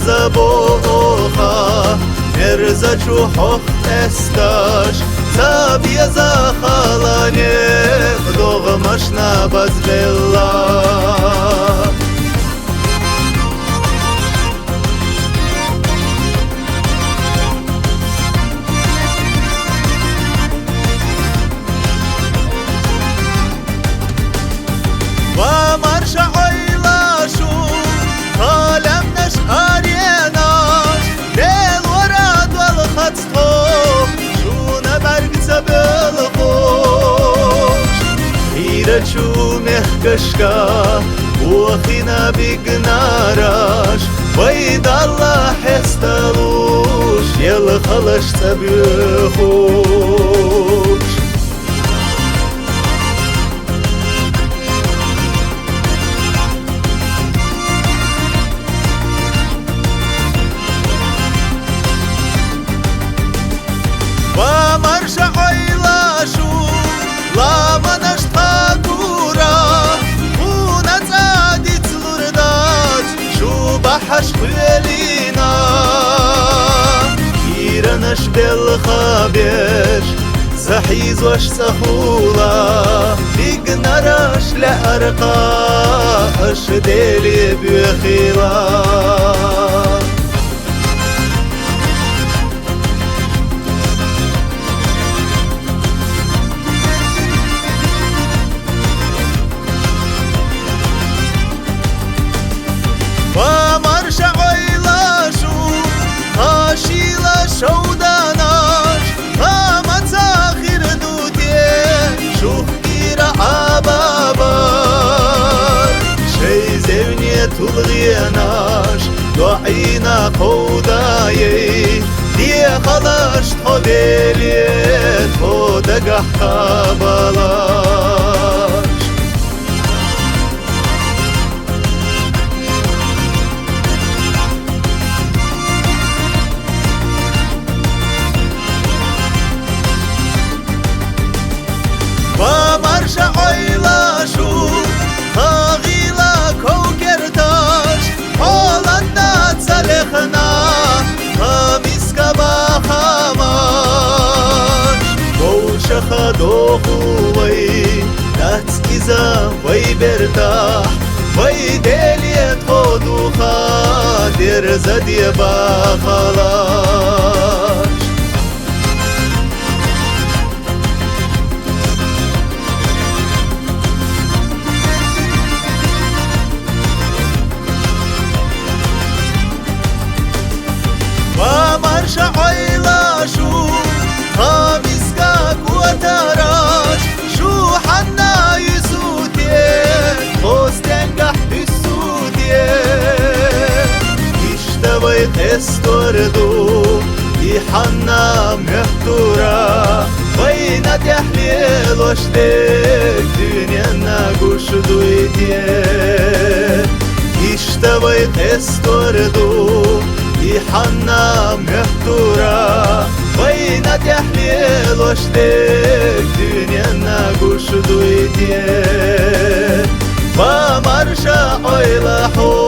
zabocha Merza čuhoch estaš Sabia zachalanie Vdova mašna bazvela Marsha oylashu Kalemneş arenaş Del varad val khatsto Shuna bergza belgosh Hira chu mehkashka Uakhina bignarash Vaid Allah hestalush Yel khalash tabihush Marsha oylashu Lama nashtagura Una tzadit lurdat Shubahash khvelina Kiranash bel khabesh Zahiz wash sahula Ignarash la arqa Ashdeli bikhila Marsha oylashu Hashila showdanash Hamatzachir dute Shukhira ababar Shey zevnie tulgienash Du'ina qawdaye Diye khalash thodeliet Thodagah kabalash Marsha oylashu Hagila kokertash Holanda tsalekhna Hamiska bahamash Boushakha dokhuway Nats iza vay bertah Vay deliet khodukha Derzadye bakhalash Marsha oylashu Hamiska kuatarash Shu hanna yisutye Ostengah hissutye Ishtavay testordu Ihanna mehtura Vayna tehlil oshtek Dünyana gushduytye Ishtavay testordu Ihanna mehtura Vayna tehlil oshtek Dünyana gushduytye Marsha oylahu